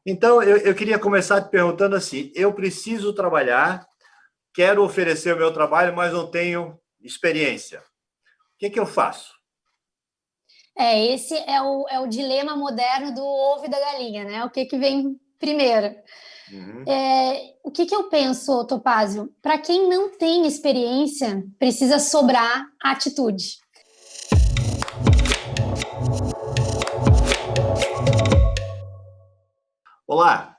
Então, eu queria começar te perguntando assim, eu preciso trabalhar, quero oferecer o meu trabalho, mas não tenho experiência. O que eu faço? Esse é o dilema moderno do ovo e da galinha, né? O que vem primeiro? Uhum. O que eu penso, Topázio? Para quem não tem experiência, precisa sobrar atitude. Olá,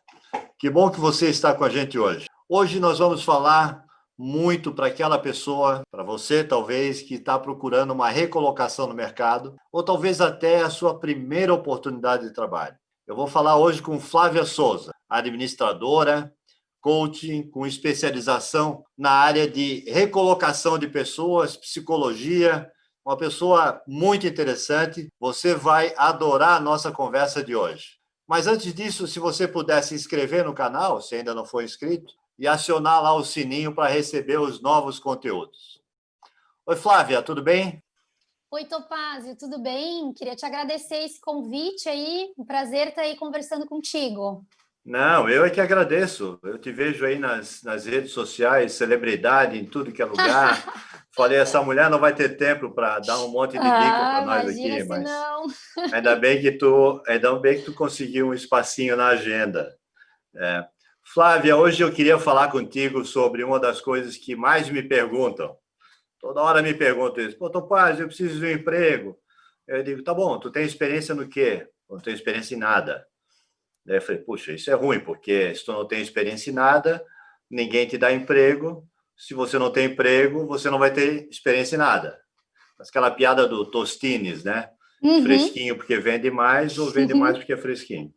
que bom que você está com a gente hoje. Hoje nós vamos falar muito para aquela pessoa, para você talvez, que está procurando uma recolocação no mercado, ou talvez até a sua primeira oportunidade de trabalho. Eu vou falar hoje com Flávia Souza, administradora, coaching com especialização na área de recolocação de pessoas, psicologia, uma pessoa muito interessante. Você vai adorar a nossa conversa de hoje. Mas antes disso, se você puder se inscrever no canal, se ainda não for inscrito, e acionar lá o sininho para receber os novos conteúdos. Oi, Flávia, tudo bem? Oi, Topázio, tudo bem? Queria te agradecer esse convite aí. Um prazer estar aí conversando contigo. Não, eu é que agradeço. Eu te vejo aí nas redes sociais, celebridade em tudo que é lugar. Falei, essa mulher não vai ter tempo para dar um monte de dica para nós Imagina aqui, se mas não. ainda bem que tu conseguiu um espacinho na agenda. Flávia, hoje eu queria falar contigo sobre uma das coisas que mais me perguntam. Toda hora me perguntam isso. Pô, Topaz, eu preciso de um emprego. Eu digo, tá bom, tu tem experiência no quê? Eu não tenho experiência em nada. Daí eu falei, puxa, isso é ruim, porque se tu não tem experiência em nada, ninguém te dá emprego. Se você não tem emprego, você não vai ter experiência em nada. Mas aquela piada do Tostines, né? Uhum. Fresquinho porque vende mais ou vende mais porque é fresquinho.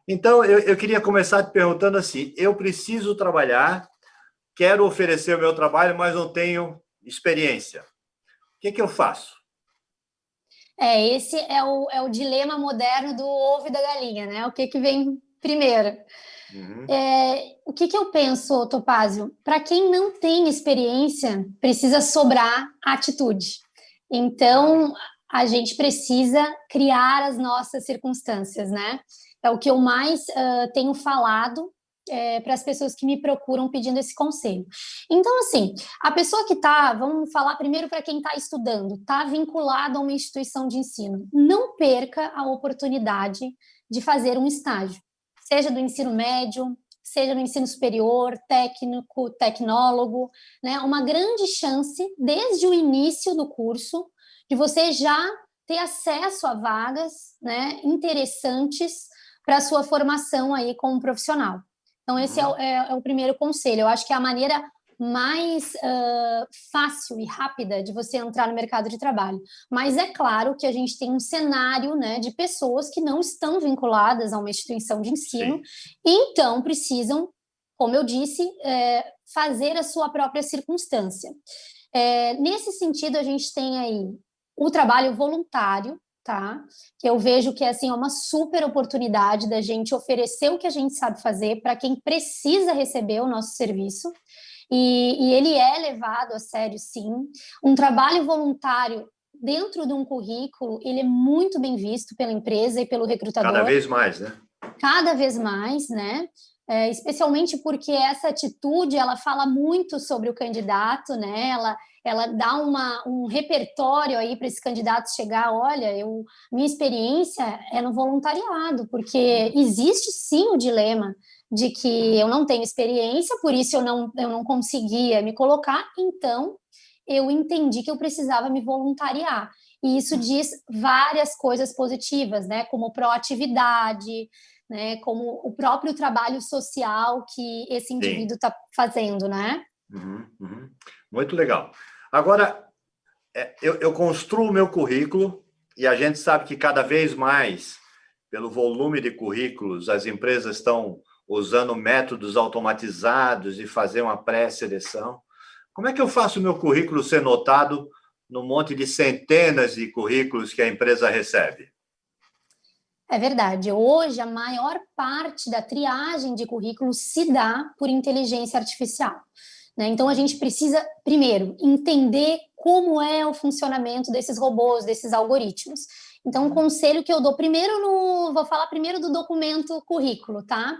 Então, eu queria começar te perguntando assim, eu preciso trabalhar, quero oferecer o meu trabalho, mas não tenho experiência. O que eu faço? Esse é o dilema moderno do ovo e da galinha, né? O que vem primeiro? Uhum. O que eu penso, Topázio? Para quem não tem experiência, precisa sobrar atitude. Então, a gente precisa criar as nossas circunstâncias, né? É o que eu mais tenho falado para as pessoas que me procuram pedindo esse conselho. Então, assim, a pessoa que está, vamos falar primeiro para quem está estudando, está vinculado a uma instituição de ensino, não perca a oportunidade de fazer um estágio, seja do ensino médio, seja no ensino superior, técnico, tecnólogo, né? Uma grande chance, desde o início do curso, de você já ter acesso a vagas, né, interessantes para a sua formação aí como profissional. Então, esse é o primeiro conselho. Eu acho que é a maneira mais fácil e rápida de você entrar no mercado de trabalho. Mas é claro que a gente tem um cenário, né, de pessoas que não estão vinculadas a uma instituição de ensino, Sim. e então precisam, como eu disse, fazer a sua própria circunstância. Nesse sentido, a gente tem aí o trabalho voluntário, tá? Que eu vejo que assim, é uma super oportunidade da gente oferecer o que a gente sabe fazer para quem precisa receber o nosso serviço. E ele é levado a sério, sim. Um trabalho voluntário dentro de um currículo, ele é muito bem visto pela empresa e pelo Cada recrutador. vez mais, né? Cada vez mais, né? Especialmente porque essa atitude, ela fala muito sobre o candidato, né? Ela dá um repertório aí para esse candidato chegar, olha, minha experiência é no voluntariado, porque existe sim o dilema de que eu não tenho experiência, por isso eu não conseguia me colocar, então eu entendi que eu precisava me voluntariar. E isso diz várias coisas positivas, né? Como proatividade, né? Como o próprio trabalho social que esse Sim. indivíduo está fazendo, né? Uhum. Muito legal. Agora, eu construo o meu currículo e a gente sabe que cada vez mais, pelo volume de currículos, as empresas estão usando métodos automatizados de fazer uma pré-seleção. Como é que eu faço o meu currículo ser notado no monte de centenas de currículos que a empresa recebe? É verdade. Hoje, a maior parte da triagem de currículos se dá por inteligência artificial, né? Então, a gente precisa, primeiro, entender como é o funcionamento desses robôs, desses algoritmos. Então, o conselho que eu dou vou falar primeiro do documento currículo, tá?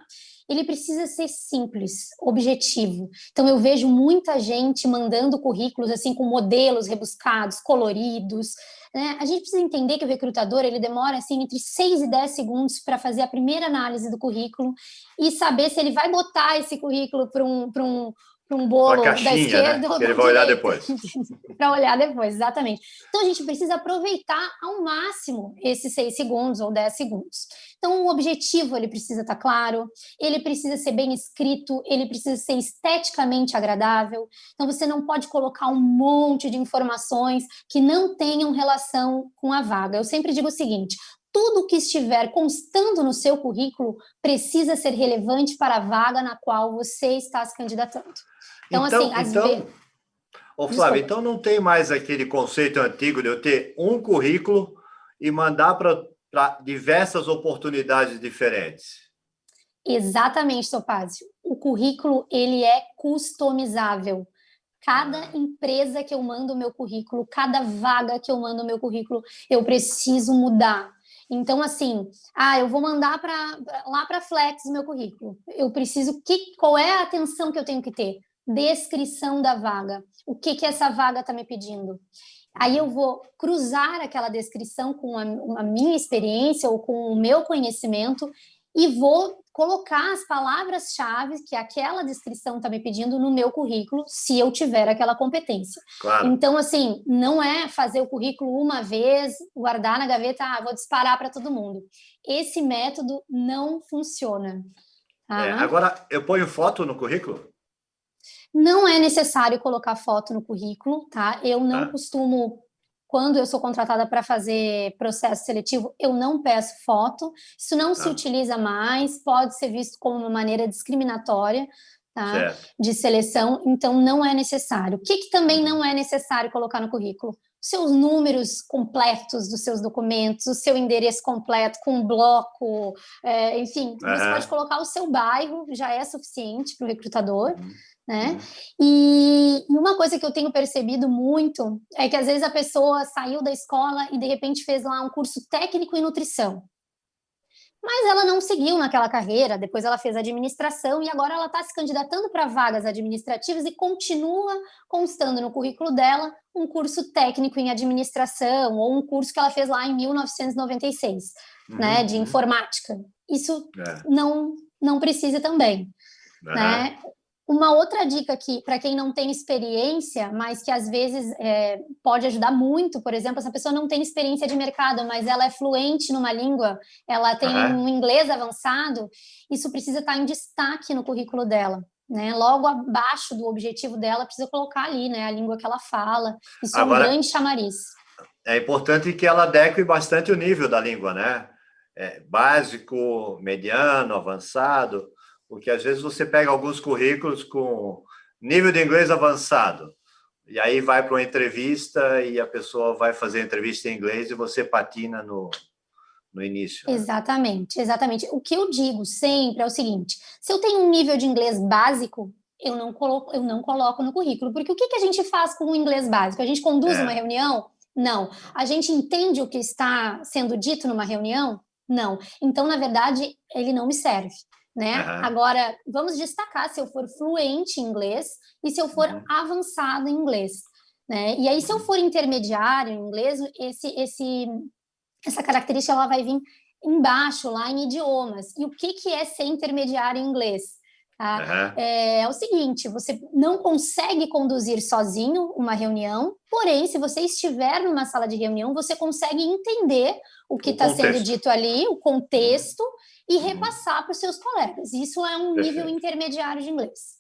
Ele precisa ser simples, objetivo. Então, eu vejo muita gente mandando currículos assim com modelos rebuscados, coloridos, né? A gente precisa entender que o recrutador, ele demora assim entre 6 e 10 segundos para fazer a primeira análise do currículo e saber se ele vai botar esse currículo para um Uma bolo da caixinha, né? esquerda ou Que ele da vai olhar direita. depois. Para olhar depois, exatamente. Então, a gente precisa aproveitar ao máximo esses 6 segundos ou 10 segundos. Então, o objetivo, ele precisa estar claro, ele precisa ser bem escrito, ele precisa ser esteticamente agradável. Então, você não pode colocar um monte de informações que não tenham relação com a vaga. Eu sempre digo o seguinte, tudo que estiver constando no seu currículo precisa ser relevante para a vaga na qual você está se candidatando. Então, assim, às vezes... Ô, Flávio, Desculpa. então não tem mais aquele conceito antigo de eu ter um currículo e mandar para diversas oportunidades diferentes. Exatamente, Topázio. O currículo, ele é customizável. Cada empresa que eu mando o meu currículo, cada vaga que eu mando o meu currículo, eu preciso mudar. Então, assim, eu vou mandar lá para Flex o meu currículo. Eu preciso, qual é a atenção que eu tenho que ter? Descrição da vaga. O que essa vaga está me pedindo? Aí eu vou cruzar aquela descrição com a minha experiência ou com o meu conhecimento e vou colocar as palavras-chave que aquela descrição está me pedindo no meu currículo, se eu tiver aquela competência. Claro. Então, assim, não é fazer o currículo uma vez, guardar na gaveta, vou disparar para todo mundo. Esse método não funciona. Agora, eu ponho foto no currículo? Não é necessário colocar foto no currículo, tá? Eu não costumo, quando eu sou contratada para fazer processo seletivo, eu não peço foto. Isso não se utiliza mais, pode ser visto como uma maneira discriminatória, tá? De seleção, então não é necessário. O que também não é necessário colocar no currículo? Seus números completos dos seus documentos, o seu endereço completo com um bloco, enfim, você pode colocar o seu bairro, já é suficiente para o recrutador, né? E uma coisa que eu tenho percebido muito é que às vezes a pessoa saiu da escola e de repente fez lá um curso técnico em nutrição. Mas ela não seguiu naquela carreira, depois ela fez administração e agora ela está se candidatando para vagas administrativas e continua constando no currículo dela um curso técnico em administração ou um curso que ela fez lá em 1996, né, de informática. Isso não precisa também, né? Uma outra dica aqui, para quem não tem experiência, mas que às vezes pode ajudar muito, por exemplo, essa pessoa não tem experiência de mercado, mas ela é fluente numa língua, ela tem um inglês avançado, isso precisa estar em destaque no currículo dela, né? Logo abaixo do objetivo dela, precisa colocar ali, né, a língua que ela fala. Isso agora, é um grande chamariz. É importante que ela adeque bastante o nível da língua, né? Básico, mediano, avançado. Porque às vezes você pega alguns currículos com nível de inglês avançado, e aí vai para uma entrevista e a pessoa vai fazer a entrevista em inglês e você patina no início. Né? Exatamente, exatamente. O que eu digo sempre é o seguinte, se eu tenho um nível de inglês básico, eu não coloco no currículo, porque o que a gente faz com o inglês básico? A gente conduz uma reunião? Não. A gente entende o que está sendo dito numa reunião? Não. Então, na verdade, ele não me serve. Né? Agora, vamos destacar se eu for fluente em inglês e se eu for avançado em inglês. Né? E aí, se eu for intermediário em inglês, essa característica ela vai vir embaixo, lá em idiomas. E o que é ser intermediário em inglês? Tá? É o seguinte, você não consegue conduzir sozinho uma reunião, porém, se você estiver numa sala de reunião, você consegue entender o que está sendo dito ali, o contexto, e repassar para os seus colegas. Isso é um nível intermediário de inglês.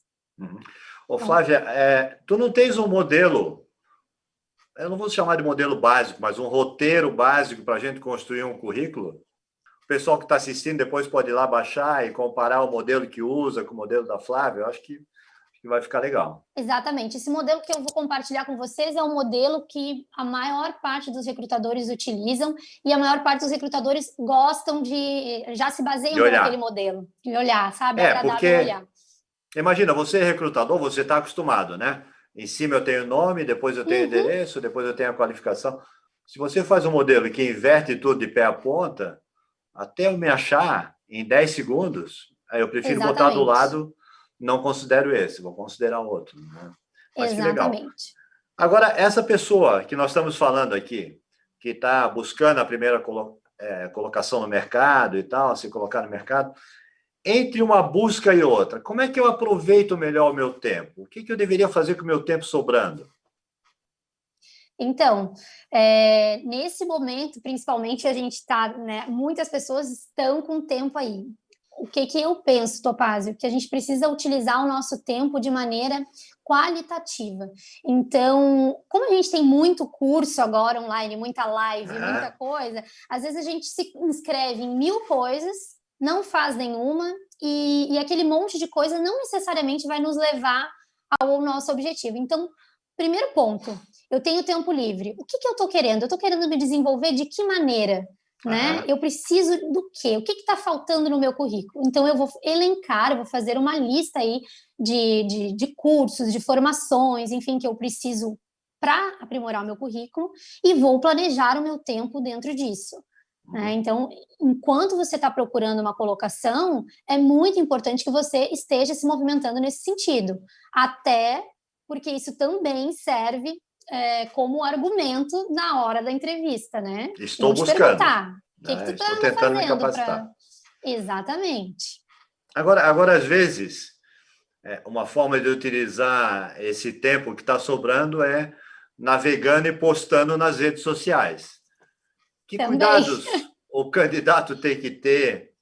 Ô, Flávia, tu não tens um modelo, eu não vou chamar de modelo básico, mas um roteiro básico para a gente construir um currículo? O pessoal que está assistindo depois pode ir lá baixar e comparar o modelo que usa com o modelo da Flávia. Eu acho que vai ficar legal. Exatamente. Esse modelo que eu vou compartilhar com vocês é um modelo que a maior parte dos recrutadores utilizam e a maior parte dos recrutadores gostam já se baseiam naquele modelo, de olhar, sabe? Porque, olhar. Imagina, você é recrutador, você está acostumado, né? Em cima eu tenho nome, depois eu tenho endereço, depois eu tenho a qualificação. Se você faz um modelo que inverte tudo de pé a ponta, até eu me achar em 10 segundos, aí eu prefiro botar do Exatamente. lado, não considero esse, vou considerar outro. Né? Mas que legal. Exatamente. Agora, essa pessoa que nós estamos falando aqui, que está buscando a primeira colocação no mercado e tal, se colocar no mercado, entre uma busca e outra, como é que eu aproveito melhor o meu tempo? O que eu deveria fazer com o meu tempo sobrando? Então, nesse momento, principalmente, a gente está, né, muitas pessoas estão com tempo aí. O que eu penso, Topázio? Que a gente precisa utilizar o nosso tempo de maneira qualitativa. Então, como a gente tem muito curso agora online, muita live, muita coisa, às vezes a gente se inscreve em 1000 coisas, não faz nenhuma, e aquele monte de coisa não necessariamente vai nos levar ao nosso objetivo. Então, primeiro ponto, eu tenho tempo livre. O que eu estou querendo? Eu estou querendo me desenvolver de que maneira? Né? Eu preciso do quê? O que está faltando no meu currículo? Então, eu vou elencar, eu vou fazer uma lista aí de cursos, de formações, enfim, que eu preciso para aprimorar o meu currículo e vou planejar o meu tempo dentro disso. Né? Então, enquanto você está procurando uma colocação, é muito importante que você esteja se movimentando nesse sentido, até porque isso também serve como argumento na hora da entrevista, né? Estou te buscando. perguntar, o que tu Estou tá tentando me fazendo capacitar. Exatamente. Agora, às vezes, uma forma de utilizar esse tempo que está sobrando é navegando e postando nas redes sociais. Que Também. cuidados o candidato tem que ter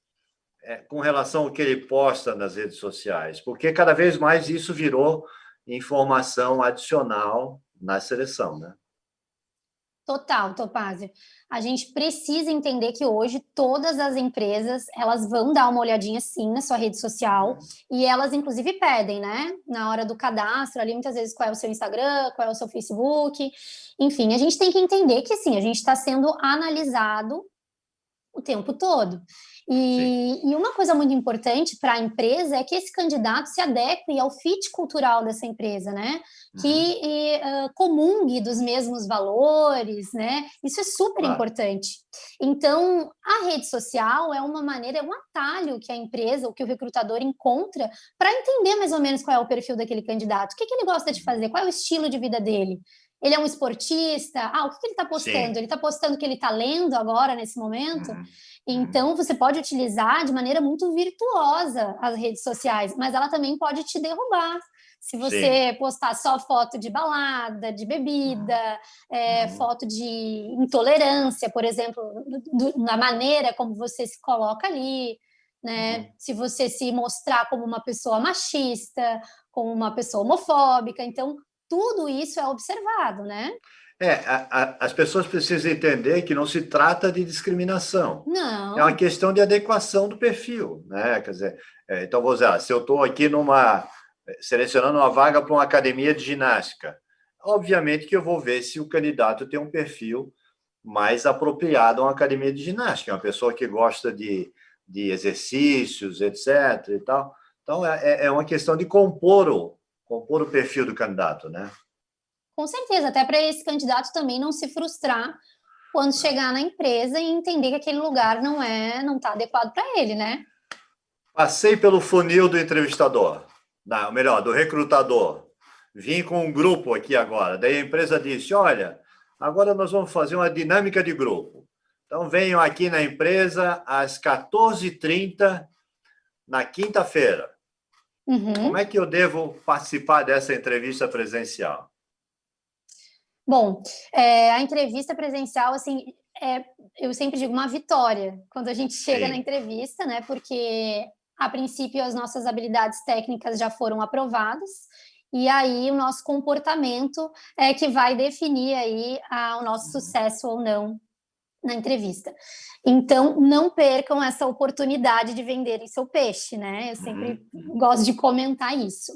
com relação ao que ele posta nas redes sociais? Porque cada vez mais isso virou informação adicional na seleção, né? Total, Topázio. A gente precisa entender que hoje todas as empresas, elas vão dar uma olhadinha sim na sua rede social e elas inclusive pedem, né? Na hora do cadastro ali, muitas vezes qual é o seu Instagram, qual é o seu Facebook. Enfim, a gente tem que entender que sim, a gente está sendo analisado o tempo todo. E uma coisa muito importante para a empresa é que esse candidato se adeque ao fit cultural dessa empresa, né? Que comungue dos mesmos valores, né? Isso é super importante. Então, a rede social é uma maneira, é um atalho que a empresa, ou que o recrutador encontra para entender mais ou menos qual é o perfil daquele candidato, o que ele gosta de fazer, qual é o estilo de vida dele. Ele é um esportista? O que ele está postando? Sim. Ele está postando o que ele está lendo agora, nesse momento? Então, você pode utilizar de maneira muito virtuosa as redes sociais, mas ela também pode te derrubar. Se você postar só foto de balada, de bebida, foto de intolerância, por exemplo, na maneira como você se coloca ali, né? Se você se mostrar como uma pessoa machista, como uma pessoa homofóbica, então tudo isso é observado, né? As pessoas precisam entender que não se trata de discriminação. Não. É uma questão de adequação do perfil, né? Quer dizer, então, vou dizer, se eu estou aqui selecionando uma vaga para uma academia de ginástica, obviamente que eu vou ver se o candidato tem um perfil mais apropriado a uma academia de ginástica, uma pessoa que gosta de exercícios, etc. e tal. Então, é uma questão de compor o perfil do candidato, né? Com certeza, até para esse candidato também não se frustrar quando chegar na empresa e entender que aquele lugar não está adequado para ele, né? Passei pelo funil do entrevistador, ou melhor, do recrutador. Vim com um grupo aqui agora. Daí a empresa disse, olha, agora nós vamos fazer uma dinâmica de grupo. Então, venham aqui na empresa às 14h30 na quinta-feira. Como é que eu devo participar dessa entrevista presencial? Bom, a entrevista presencial, assim, eu sempre digo uma vitória quando a gente chega na entrevista, né? Porque, a princípio, as nossas habilidades técnicas já foram aprovadas e aí o nosso comportamento é que vai definir aí o nosso sucesso ou não na entrevista. Então, não percam essa oportunidade de venderem seu peixe, né? Eu sempre gosto de comentar isso.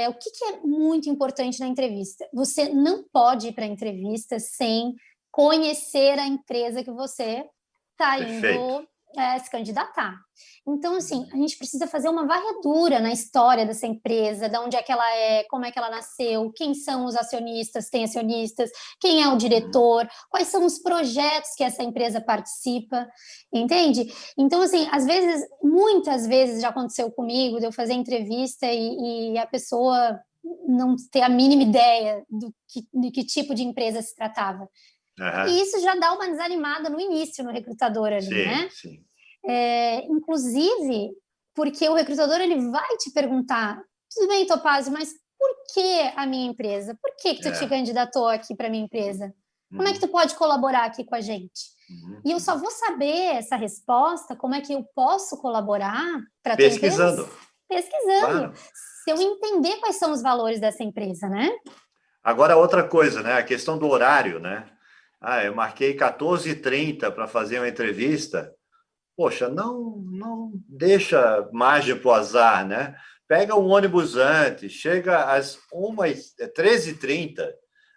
O que é muito importante na entrevista? Você não pode ir para a entrevista sem conhecer a empresa que você está indo se candidatar. Então, assim, a gente precisa fazer uma varredura na história dessa empresa, de onde é que ela é, como é que ela nasceu, quem são os acionistas, tem acionistas, quem é o diretor, quais são os projetos que essa empresa participa, entende? Então, assim, às vezes, muitas vezes já aconteceu comigo, de eu fazer entrevista e a pessoa não ter a mínima ideia de que tipo de empresa se tratava. E isso já dá uma desanimada no início no recrutador ali, sim, né? Sim. Inclusive, porque o recrutador ele vai te perguntar, tudo bem, Topázio, mas por que a minha empresa? Por que tu te candidatou aqui para a minha empresa? Como é que tu pode colaborar aqui com a gente? E eu só vou saber essa resposta, como é que eu posso colaborar para a tua empresa? Pesquisando. Claro. Se eu entender quais são os valores dessa empresa, né? Agora, outra coisa, né? A questão do horário, né? Eu marquei 14h30 para fazer uma entrevista. Poxa, não deixa margem para o azar, né? Pega um ônibus antes, chega às 13h30.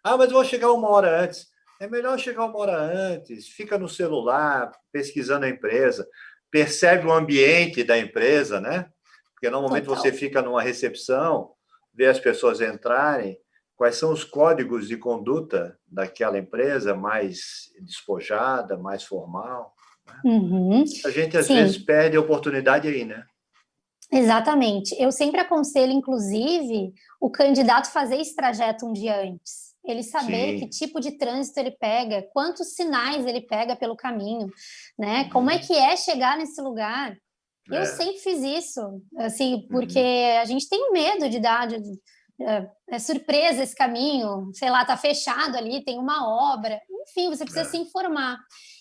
Mas eu vou chegar 1 hora antes. É melhor chegar 1 hora antes, fica no celular, pesquisando a empresa, percebe o ambiente da empresa, né? Porque normalmente você fica numa recepção, vê as pessoas entrarem, quais são os códigos de conduta daquela empresa mais despojada, mais formal. A gente, às vezes, perde a oportunidade aí, né? Exatamente. Eu sempre aconselho, inclusive, o candidato fazer esse trajeto um dia antes. Ele saber que tipo de trânsito ele pega, quantos sinais ele pega pelo caminho, né? Como é que é chegar nesse lugar. Eu sempre fiz isso, assim, porque a gente tem medo de dar... É surpresa esse caminho, sei lá, tá fechado ali, tem uma obra. Enfim, você precisa se informar.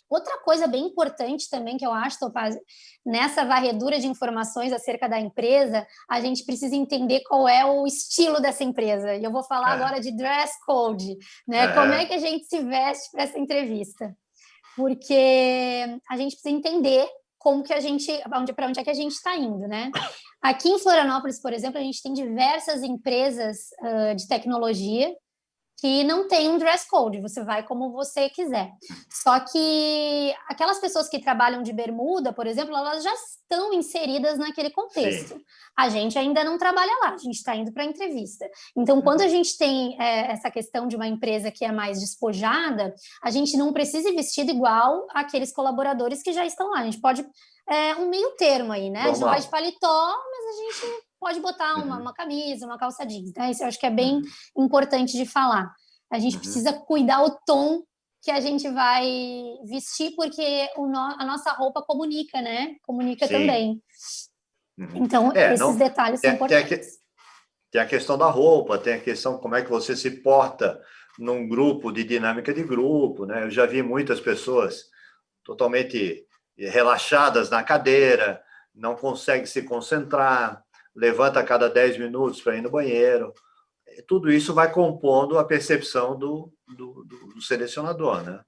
Outra coisa bem importante também que eu acho, Topázio, nessa varredura de informações acerca da empresa, a gente precisa entender qual é o estilo dessa empresa. E eu vou falar agora de dress code, né? Como é que a gente se veste para essa entrevista? Porque a gente precisa entender como que a gente, para onde é que a gente está indo, né? Aqui em Florianópolis, por exemplo, a gente tem diversas empresas de tecnologia que não tem um dress code, você vai como você quiser. Só que aquelas pessoas que trabalham de bermuda, por exemplo, elas já estão inseridas naquele contexto. Sim. A gente ainda não trabalha lá, a gente está indo para a entrevista. Então, quando a gente tem essa questão de uma empresa que é mais despojada, a gente não precisa ir vestido igual aqueles colaboradores que já estão lá. A gente pode um meio termo aí, né? Normal. A gente não vai de paletó, mas a gente pode botar uma camisa, uma calça jeans, né? Isso eu acho que é bem importante de falar. A gente precisa cuidar o tom que a gente vai vestir, porque a nossa roupa comunica, né? Comunica também. Então, esses detalhes são importantes. Tem a questão da roupa, tem a questão como é que você se porta num grupo, de dinâmica de grupo, né? Eu já vi muitas pessoas totalmente relaxadas na cadeira, não conseguem se concentrar, levanta a cada 10 minutos para ir no banheiro. Tudo isso vai compondo a percepção do selecionador, né?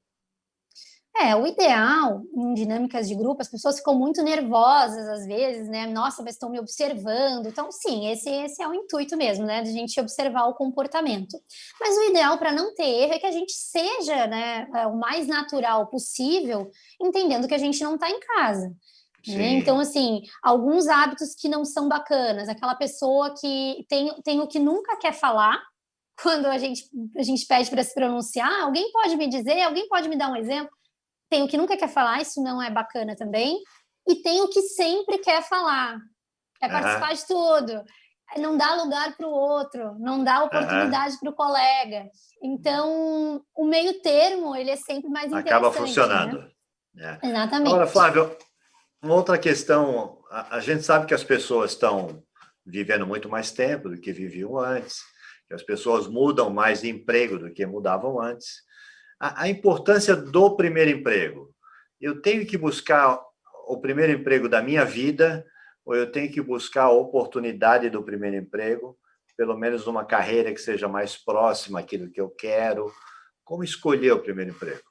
O ideal, em dinâmicas de grupo, as pessoas ficam muito nervosas às vezes, né? Nossa, mas estão me observando. Então, sim, esse é o intuito mesmo, né? De a gente observar o comportamento. Mas o ideal para não ter erro é que a gente seja, né, o mais natural possível, entendendo que a gente não está em casa. Né? Então, assim, alguns hábitos que não são bacanas, aquela pessoa que tem o que nunca quer falar, quando a gente pede para se pronunciar, alguém pode me dizer, alguém pode me dar um exemplo? Tem o que nunca quer falar, isso não é bacana também, e tem o que sempre quer falar, quer participar de tudo, não dá lugar para o outro, não dá oportunidade para o colega. Então, o meio termo, ele é sempre mais interessante. Acaba funcionando. Né? Exatamente. Agora, Flávio, uma outra questão, a gente sabe que as pessoas estão vivendo muito mais tempo do que viviam antes, que as pessoas mudam mais de emprego do que mudavam antes. A importância do primeiro emprego. Eu tenho que buscar o primeiro emprego da minha vida ou eu tenho que buscar a oportunidade do primeiro emprego, pelo menos uma carreira que seja mais próxima àquilo que eu quero? Como escolher o primeiro emprego?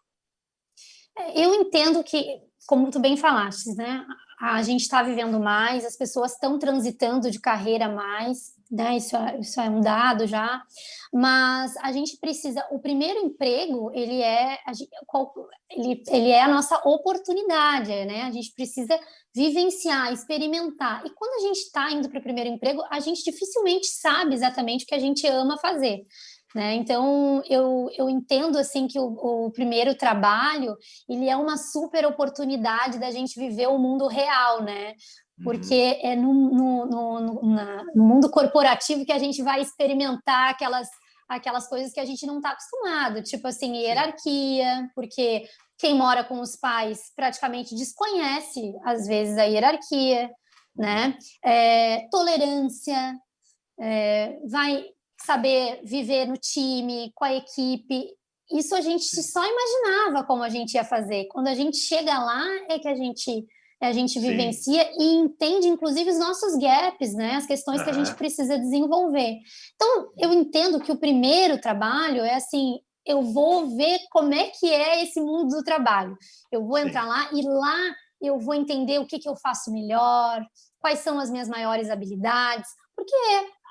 Eu entendo que como tu bem falaste, né? A gente está vivendo mais, as pessoas estão transitando de carreira mais, né? Isso é um dado já, mas a gente precisa. O primeiro emprego, ele é a nossa oportunidade, né? A gente precisa vivenciar, experimentar. E quando a gente está indo para o primeiro emprego, a gente dificilmente sabe exatamente o que a gente ama fazer. Né? Então, eu entendo assim que o primeiro trabalho ele é uma super oportunidade da gente viver o mundo real, né? Porque é no mundo corporativo que a gente vai experimentar aquelas coisas que a gente não está acostumado, tipo assim, hierarquia, porque quem mora com os pais praticamente desconhece, às vezes, a hierarquia, né? Tolerância, vai saber viver no time, com a equipe. Isso a gente só imaginava como a gente ia fazer. Quando a gente chega lá é que a gente vivencia e entende, inclusive, os nossos gaps, né? As questões que a gente precisa desenvolver. Então, eu entendo que o primeiro trabalho é assim, eu vou ver como é que é esse mundo do trabalho. Eu vou entrar lá e lá eu vou entender o que eu faço melhor, quais são as minhas maiores habilidades, porque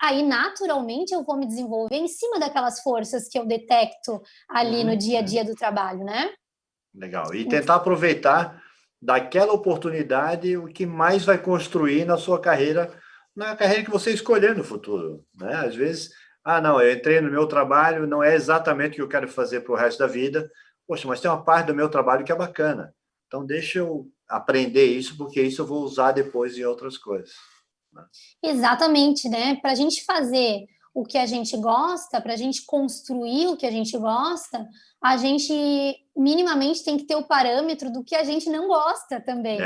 aí, naturalmente, eu vou me desenvolver em cima daquelas forças que eu detecto ali no dia a dia do trabalho, né? Legal. E tentar aproveitar daquela oportunidade o que mais vai construir na sua carreira, na carreira que você escolher no futuro, né? Às vezes, não, eu entrei no meu trabalho, não é exatamente o que eu quero fazer para o resto da vida. Poxa, mas tem uma parte do meu trabalho que é bacana. Então, deixa eu aprender isso, porque isso eu vou usar depois em outras coisas. Exatamente, né? Para a gente fazer o que a gente gosta, para a gente construir o que a gente gosta, a gente minimamente tem que ter o parâmetro do que a gente não gosta também.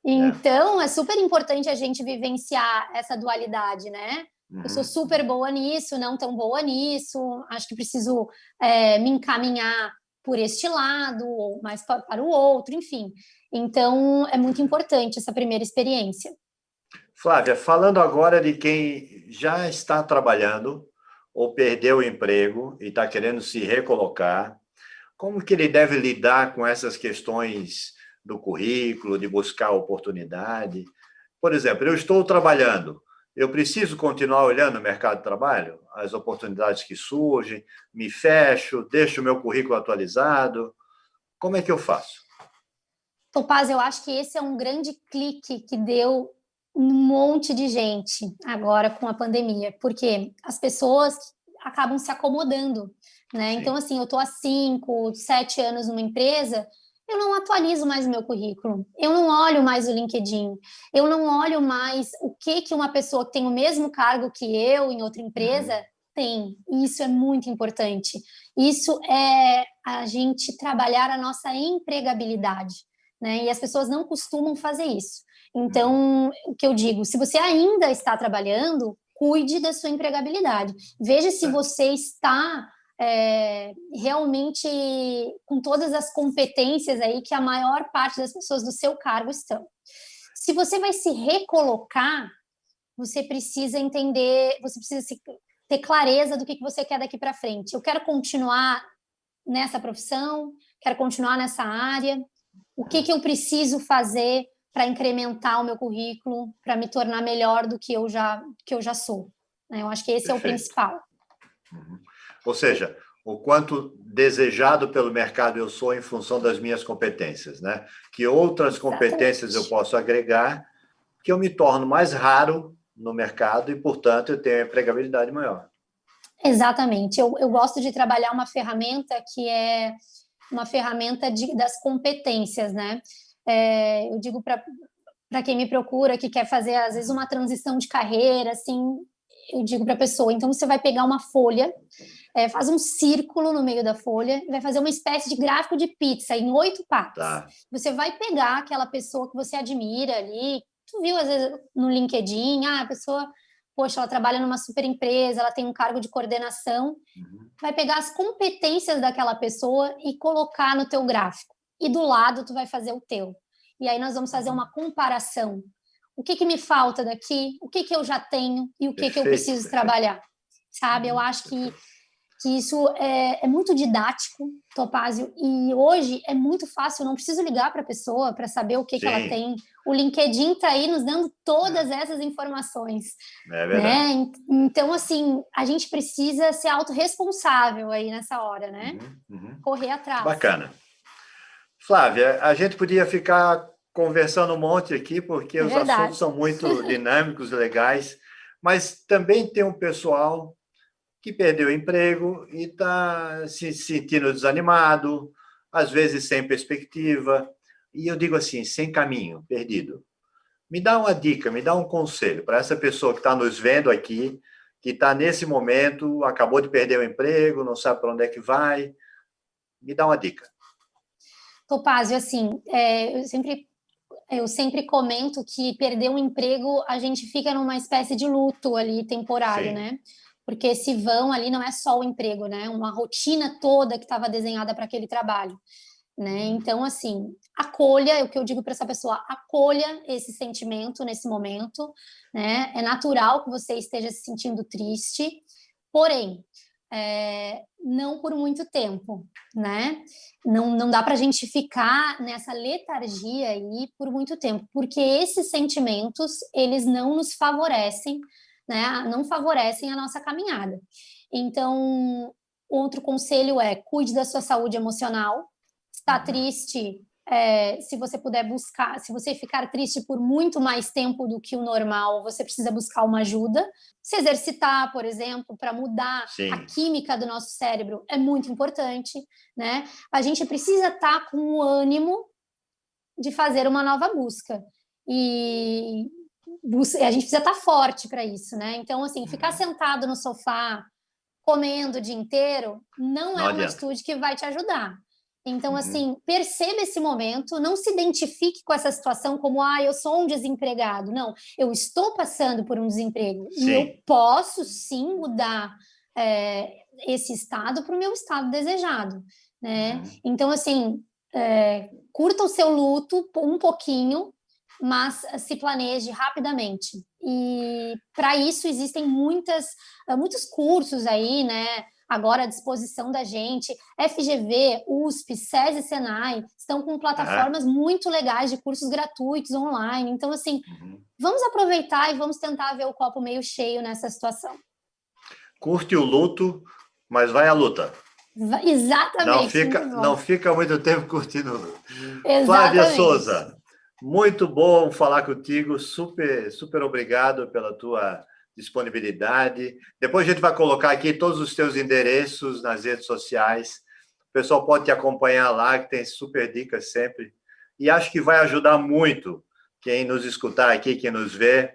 Então, é super importante a gente vivenciar essa dualidade, né? Eu sou super boa nisso, não tão boa nisso, acho que preciso me encaminhar por este lado, ou mais para o outro, enfim. Então, é muito importante essa primeira experiência. Flávia, falando agora de quem já está trabalhando ou perdeu o emprego e está querendo se recolocar, como que ele deve lidar com essas questões do currículo, de buscar oportunidade? Por exemplo, eu estou trabalhando, eu preciso continuar olhando o mercado de trabalho, as oportunidades que surgem, me fecho, deixo o meu currículo atualizado, como é que eu faço? Topaz, eu acho que esse é um grande clique que deu um monte de gente agora com a pandemia, porque as pessoas acabam se acomodando, né? Então, assim, eu estou há 5, 7 anos numa empresa, eu não atualizo mais o meu currículo, eu não olho mais o LinkedIn, eu não olho mais o que uma pessoa que tem o mesmo cargo que eu em outra empresa tem. E isso é muito importante. Isso é a gente trabalhar a nossa empregabilidade, né? E as pessoas não costumam fazer isso. Então, o que eu digo, se você ainda está trabalhando, cuide da sua empregabilidade. Veja se você está realmente com todas as competências aí que a maior parte das pessoas do seu cargo estão. Se você vai se recolocar, você precisa entender, você precisa ter clareza do que você quer daqui para frente. Eu quero continuar nessa profissão, quero continuar nessa área. O que eu preciso fazer para incrementar o meu currículo, para me tornar melhor do que eu já sou? Eu acho que esse é o principal. Ou seja, o quanto desejado pelo mercado eu sou em função das minhas competências, né? Que outras competências eu posso agregar, que eu me torno mais raro no mercado e, portanto, eu tenho empregabilidade maior. Exatamente. Eu gosto de trabalhar uma ferramenta que é uma ferramenta das competências, né? Eu digo para quem me procura, que quer fazer, às vezes, uma transição de carreira, assim, eu digo para a pessoa, então você vai pegar uma folha, faz um círculo no meio da folha e vai fazer uma espécie de gráfico de pizza em 8 partes. Você vai pegar aquela pessoa que você admira ali, tu viu, às vezes, no LinkedIn, a pessoa, poxa, ela trabalha numa super empresa, ela tem um cargo de coordenação, vai pegar as competências daquela pessoa e colocar no teu gráfico. E do lado tu vai fazer o teu. E aí nós vamos fazer uma comparação. O que me falta daqui? O que eu já tenho? E o que eu preciso trabalhar? Sabe? Eu acho que que isso é muito didático, Topázio, e hoje é muito fácil, eu não preciso ligar para a pessoa para saber o que ela tem. O LinkedIn está aí nos dando todas essas informações. É verdade. Né? Então, assim, a gente precisa ser autorresponsável aí nessa hora, né? Correr atrás. Bacana. Flávia, a gente podia ficar conversando um monte aqui, porque os assuntos são muito dinâmicos e legais, mas também tem um pessoal que perdeu o emprego e está se sentindo desanimado, às vezes sem perspectiva, e eu digo assim, sem caminho, perdido. Me dá uma dica, me dá um conselho para essa pessoa que está nos vendo aqui, que está nesse momento, acabou de perder o emprego, não sabe para onde é que vai. Me dá uma dica. Topázio, assim, eu sempre comento que perder um emprego, a gente fica numa espécie de luto ali temporário, né? Porque esse vão ali não é só o emprego, né? Uma rotina toda que estava desenhada para aquele trabalho, né? Então, assim, acolha, o que eu digo para essa pessoa, acolha esse sentimento nesse momento, né? É natural que você esteja se sentindo triste, porém, não por muito tempo, né? Não dá para a gente ficar nessa letargia aí por muito tempo, porque esses sentimentos, eles não nos favorecem, né? Não favorecem a nossa caminhada. Então, outro conselho é cuide da sua saúde emocional. Está triste, se você puder buscar, se você ficar triste por muito mais tempo do que o normal, você precisa buscar uma ajuda. Se exercitar, por exemplo, para mudar a química do nosso cérebro é muito importante, né? A gente precisa estar com o ânimo de fazer uma nova busca. E a gente precisa estar forte para isso, né? Então, assim, ficar sentado no sofá, comendo o dia inteiro, não é uma atitude que vai te ajudar. Então, assim, perceba esse momento, não se identifique com essa situação como, eu sou um desempregado. Não, eu estou passando por um desemprego. E eu posso, sim, mudar esse estado para o meu estado desejado, né? Então, assim, curta o seu luto um pouquinho, mas se planeje rapidamente. E, para isso, existem muitos cursos aí, né? Agora à disposição da gente, FGV, USP, SESI e Senai, estão com plataformas muito legais de cursos gratuitos online. Então, assim, vamos aproveitar e vamos tentar ver o copo meio cheio nessa situação. Curte o luto, mas vai à luta. Exatamente. Não fica muito tempo curtindo o luto. Exatamente. Flávia Souza, muito bom falar contigo, super, super obrigado pela tua disponibilidade. Depois a gente vai colocar aqui todos os teus endereços nas redes sociais. O pessoal pode te acompanhar lá, que tem super dicas sempre. E acho que vai ajudar muito quem nos escutar aqui, quem nos vê,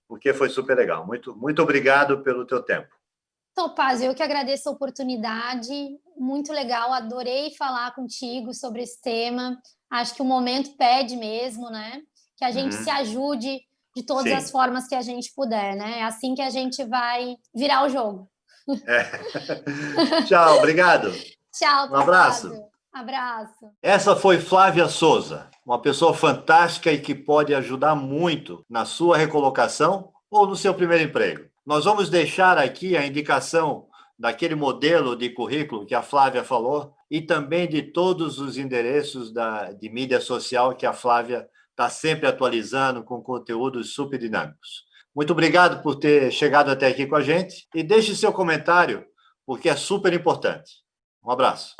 porque foi super legal. Muito, muito obrigado pelo teu tempo. Topázio, eu que agradeço a oportunidade. Muito legal, adorei falar contigo sobre esse tema. Acho que o momento pede mesmo, né? Que a gente se ajude de todas as formas que a gente puder, né? É assim que a gente vai virar o jogo. Tchau, obrigado. Tchau, um abraço. Abraço. Essa foi Flávia Souza, uma pessoa fantástica e que pode ajudar muito na sua recolocação ou no seu primeiro emprego. Nós vamos deixar aqui a indicação daquele modelo de currículo que a Flávia falou e também de todos os endereços de mídia social que a Flávia está sempre atualizando com conteúdos super dinâmicos. Muito obrigado por ter chegado até aqui com a gente e deixe seu comentário, porque é super importante. Um abraço.